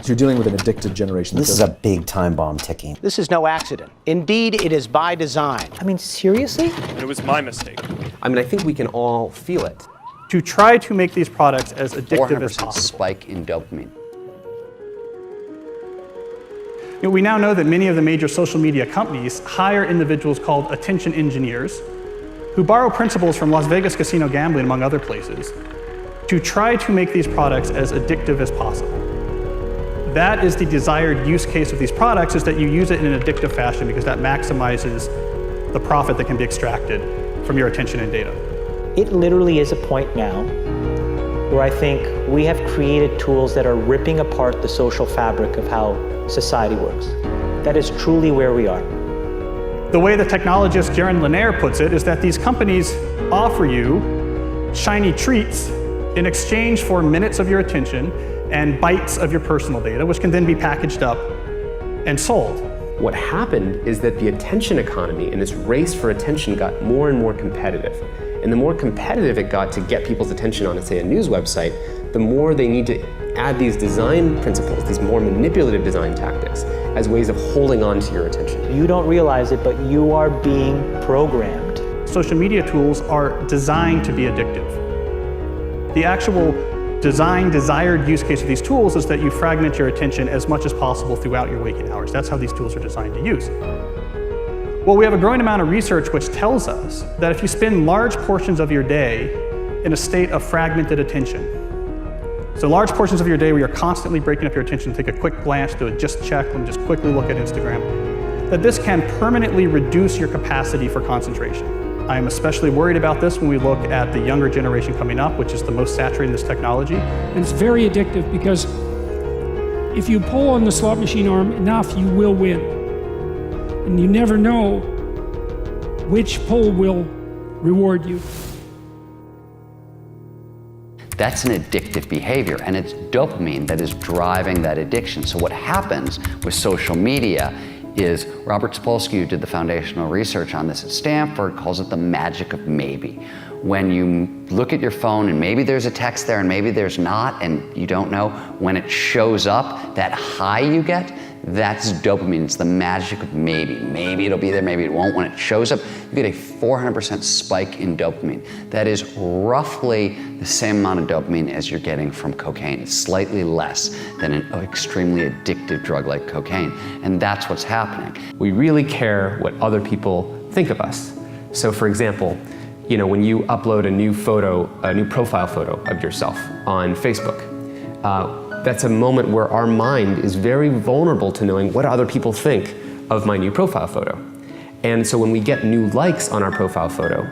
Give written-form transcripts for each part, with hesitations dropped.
You're dealing with an addicted generation. This is a big time bomb ticking. This is no accident. Indeed, it is by design. I mean, seriously? It was my mistake. I mean, I think we can all feel it. To try to make these products as addictive as 400% possible. spike in dopamine. We now know that many of the major social media companies hire individuals called attention engineers who borrow principles from Las Vegas casino gambling, among other places, to try to make these products as addictive as possible. That is the desired use case of these products, is that you use it in an addictive fashion because that maximizes the profit that can be extracted from your attention and data. It literally is a point now where I think we have created tools that are ripping apart the social fabric of how society works. That is truly where we are. The way the technologist Jaron Lanier puts it is that these companies offer you shiny treats in exchange for minutes of your attention and bytes of your personal data, which can then be packaged up and sold. What happened is that the attention economy and this race for attention got more and more competitive. And the more competitive it got to get people's attention on, say, a news website, the more they need to add these design principles, these more manipulative design tactics, as ways of holding on to your attention. You don't realize it, but you are being programmed. Social media tools are designed to be addictive. The actual desired use case of these tools is that you fragment your attention as much as possible throughout your waking hours. That's how these tools are designed to use. Well, we have a growing amount of research which tells us that if you spend large portions of your day in a state of fragmented attention, so large portions of your day where you're constantly breaking up your attention, take a quick glance, do a just check, and just quickly look at Instagram, that this can permanently reduce your capacity for concentration. I am especially worried about this when we look at the younger generation coming up, which is the most saturated in this technology. And it's very addictive because if you pull on the slot machine arm enough, you will win. And you never know which pull will reward you. That's an addictive behavior, and it's dopamine that is driving that addiction. So what happens with social media is Robert Sapolsky, who did the foundational research on this at Stanford, calls it the magic of maybe. When you look at your phone and maybe there's a text there and maybe there's not, and you don't know, when it shows up, that high you get, that's dopamine. It's the magic of maybe. Maybe it'll be there, maybe it won't. When it shows up, you get a 400% spike in dopamine. That is roughly the same amount of dopamine as you're getting from cocaine. It's slightly less than an extremely addictive drug like cocaine. And that's what's happening. We really care what other people think of us. So for example, when you upload a new photo, a new profile photo of yourself on Facebook, that's a moment where our mind is very vulnerable to knowing what other people think of my new profile photo. And so when we get new likes on our profile photo,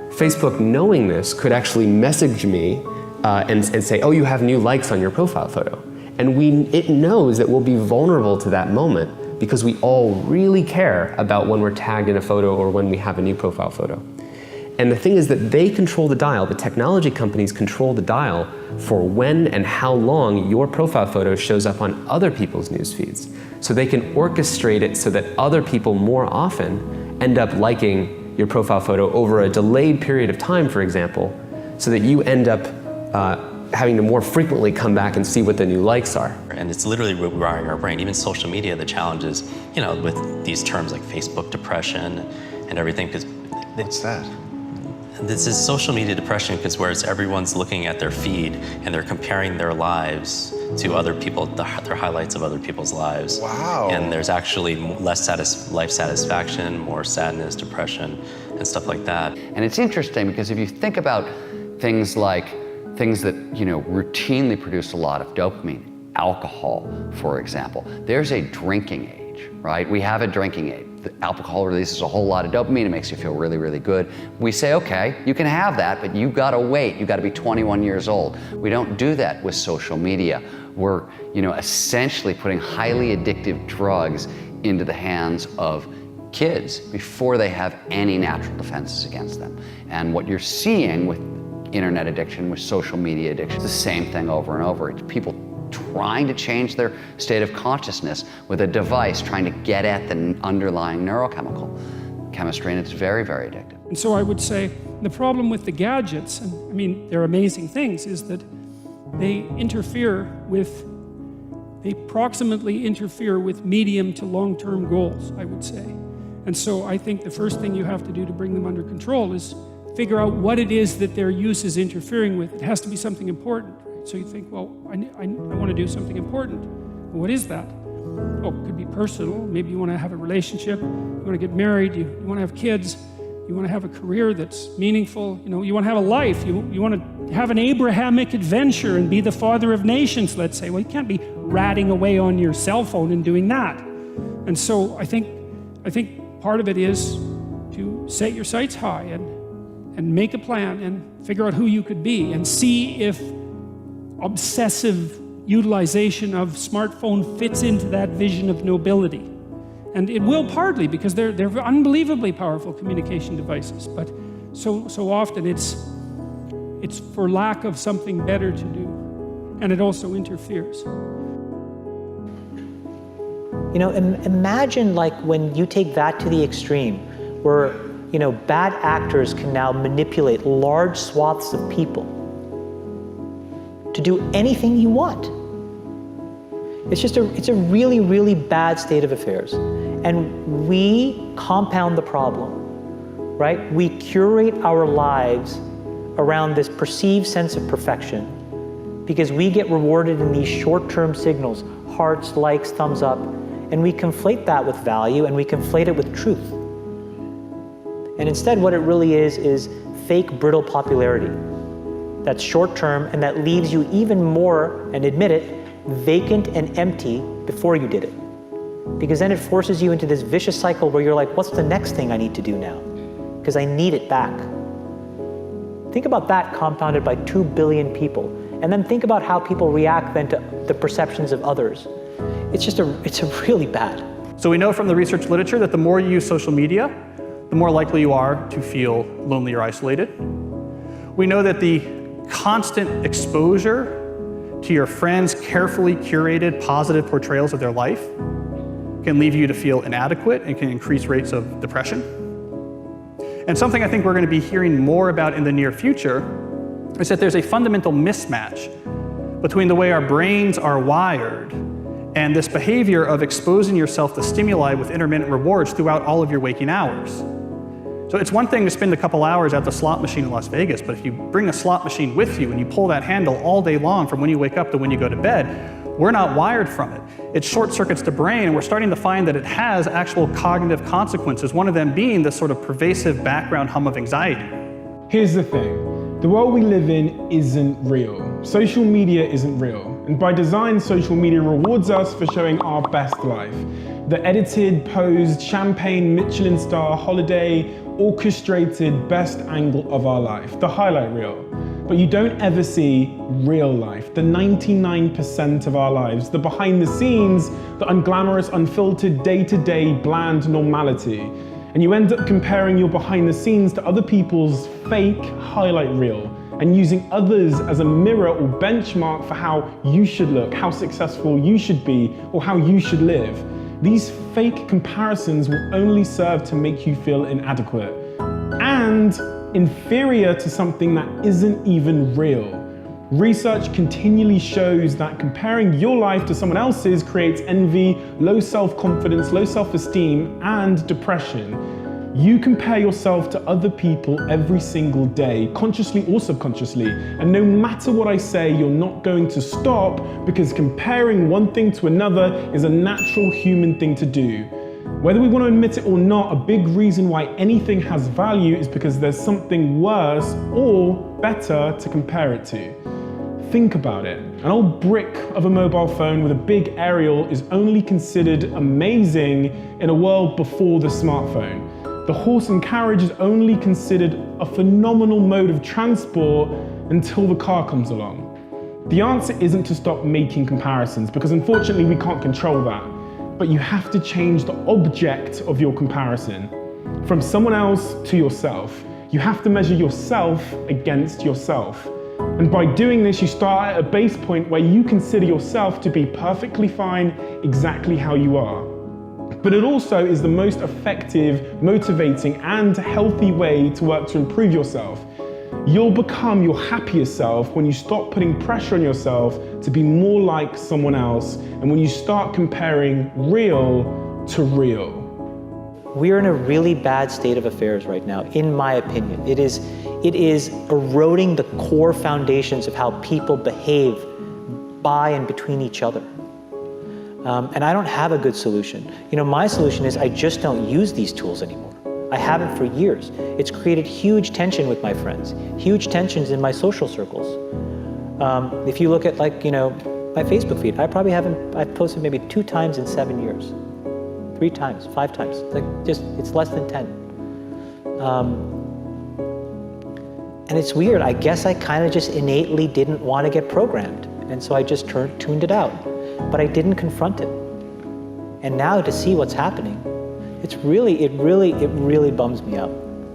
Facebook, knowing this, could actually message me and say, oh, you have new likes on your profile photo. And it knows that we'll be vulnerable to that moment because we all really care about when we're tagged in a photo or when we have a new profile photo. And the thing is that they control the dial, the technology companies control the dial for when and how long your profile photo shows up on other people's news feeds. So they can orchestrate it so that other people more often end up liking your profile photo over a delayed period of time, for example, so that you end up having to more frequently come back and see what the new likes are. And it's literally rewiring our brain. Even social media, the challenge is, with these terms like Facebook depression and everything, because what's that? This is social media depression because whereas everyone's looking at their feed and they're comparing their lives to other people, their highlights of other people's lives. Wow. And there's actually less life satisfaction, more sadness, depression, and stuff like that. And it's interesting because if you think about things that routinely produce a lot of dopamine, alcohol, for example, there's a drinking age, right? We have a drinking age. The alcohol releases a whole lot of dopamine. It makes you feel really, really good. We say, okay, you can have that, but you've got to wait. You've got to be 21 years old. We don't do that with social media. We're, essentially putting highly addictive drugs into the hands of kids before they have any natural defenses against them. And what you're seeing with internet addiction, with social media addiction, it's the same thing over and over. It's people trying to change their state of consciousness with a device trying to get at the underlying neurochemical chemistry, and it's very, very addictive. And so I would say the problem with the gadgets, and they're amazing things, is that they interfere with they proximately interfere with medium to long-term goals, I would say. And so I think the first thing you have to do to bring them under control is figure out what it is that their use is interfering with. It has to be something important. Right? So you think, well, I want to do something important. Well, what is that? Oh, it could be personal. Maybe you want to have a relationship. You want to get married. You want to have kids. You want to have a career that's meaningful. You want to have a life. You want to have an Abrahamic adventure and be the father of nations, let's say. Well, you can't be ratting away on your cell phone and doing that. And so I think part of it is to set your sights high and make a plan and figure out who you could be and see if obsessive utilization of smartphone fits into that vision of nobility. And it will partly, because they're unbelievably powerful communication devices, but so often it's for lack of something better to do, and it also interferes. Imagine like when you take that to the extreme, where bad actors can now manipulate large swaths of people to do anything you want. It's a really, really bad state of affairs. And we compound the problem, right? We curate our lives around this perceived sense of perfection because we get rewarded in these short-term signals, hearts, likes, thumbs up, and we conflate that with value and we conflate it with truth. And instead what it really is fake, brittle popularity that's short-term and that leaves you even more, and admit it, vacant and empty before you did it. Because then it forces you into this vicious cycle where you're like, what's the next thing I need to do now? Because I need it back. Think about that compounded by 2 billion people. And then think about how people react then to the perceptions of others. It's really bad. So we know from the research literature that the more you use social media, the more likely you are to feel lonely or isolated. We know that the constant exposure to your friends' carefully curated positive portrayals of their life can leave you to feel inadequate and can increase rates of depression. And something I think we're going to be hearing more about in the near future is that there's a fundamental mismatch between the way our brains are wired and this behavior of exposing yourself to stimuli with intermittent rewards throughout all of your waking hours. So it's one thing to spend a couple hours at the slot machine in Las Vegas, but if you bring a slot machine with you and you pull that handle all day long from when you wake up to when you go to bed, we're not wired from it. It short circuits the brain, and we're starting to find that it has actual cognitive consequences, one of them being this sort of pervasive background hum of anxiety. Here's the thing. The world we live in isn't real. Social media isn't real. And by design, social media rewards us for showing our best life. The edited, posed, champagne, Michelin star, holiday, orchestrated best angle of our life, the highlight reel. But you don't ever see real life, the 99% of our lives, the behind the scenes, the unglamorous, unfiltered, day-to-day, bland normality. And you end up comparing your behind the scenes to other people's fake highlight reel and using others as a mirror or benchmark for how you should look, how successful you should be, or how you should live. These fake comparisons will only serve to make you feel inadequate and inferior to something that isn't even real. Research continually shows that comparing your life to someone else's creates envy, low self-confidence, low self-esteem, and depression. You compare yourself to other people every single day, consciously or subconsciously, and no matter what I say, you're not going to stop because comparing one thing to another is a natural human thing to do. Whether we want to admit it or not, a big reason why anything has value is because there's something worse or better to compare it to. Think about it. An old brick of a mobile phone with a big aerial is only considered amazing in a world before the smartphone. The horse and carriage is only considered a phenomenal mode of transport until the car comes along. The answer isn't to stop making comparisons, because unfortunately we can't control that. But you have to change the object of your comparison from someone else to yourself. You have to measure yourself against yourself. And by doing this, you start at a base point where you consider yourself to be perfectly fine exactly how you are. But it also is the most effective, motivating, and healthy way to work to improve yourself. You'll become your happier self when you stop putting pressure on yourself to be more like someone else, and when you start comparing real to real. We are in a really bad state of affairs right now, in my opinion. It is eroding the core foundations of how people behave by and between each other. And I don't have a good solution. My solution is I just don't use these tools anymore. I haven't for years. It's created huge tension with my friends, huge tensions in my social circles. If you look at my Facebook feed, I've posted maybe 2 times in 7 years. 3 times, 5 times, it's less than 10. And it's weird, I guess I kind of just innately didn't want to get programmed. And so I just tuned it out, but I didn't confront it. And now to see what's happening, it really bums me out.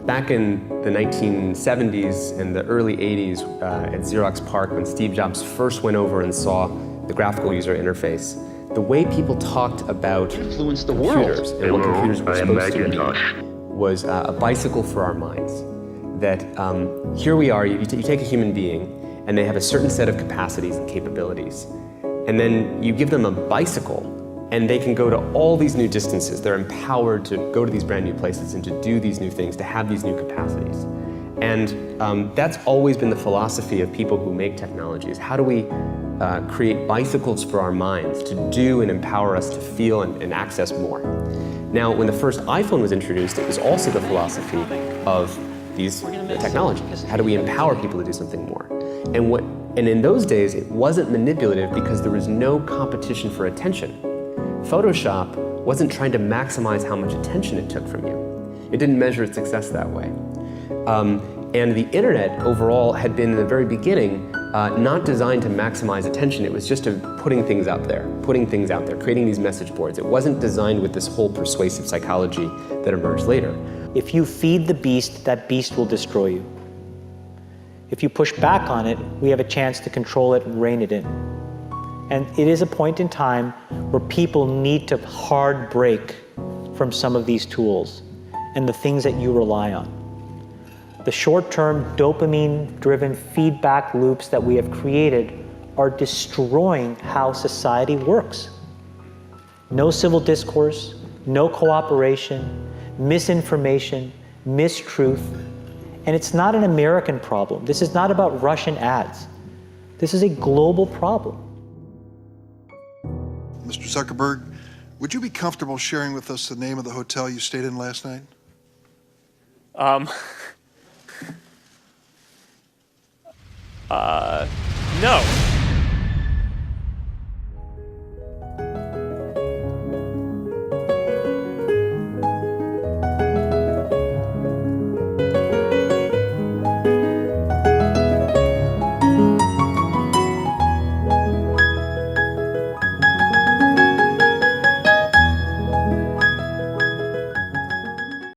Back in the 1970s and the early 80s at Xerox PARC, when Steve Jobs first went over and saw the graphical user interface, the way people talked about computers and what computers were supposed to be was a bicycle for our minds. That here we are, you take a human being, and they have a certain set of capacities and capabilities. And then you give them a bicycle, and they can go to all these new distances. They're empowered to go to these brand new places and to do these new things, to have these new capacities. And that's always been the philosophy of people who make technology, is how do we create bicycles for our minds to do and empower us to feel and access more. Now, when the first iPhone was introduced, it was also the philosophy of these technologies. How do we empower people to do something more? And in those days, it wasn't manipulative because there was no competition for attention. Photoshop wasn't trying to maximize how much attention it took from you. It didn't measure its success that way. And the internet overall had been in the very beginning not designed to maximize attention. It was just putting things out there, creating these message boards. It wasn't designed with this whole persuasive psychology that emerged later. If you feed the beast, that beast will destroy you. If you push back on it, we have a chance to control it and rein it in. And it is a point in time where people need to hard break from some of these tools and the things that you rely on. The short-term dopamine-driven feedback loops that we have created are destroying how society works. No civil discourse, no cooperation, misinformation, mistruth. And it's not an American problem. This is not about Russian ads. This is a global problem. Mr. Zuckerberg, would you be comfortable sharing with us the name of the hotel you stayed in last night? No.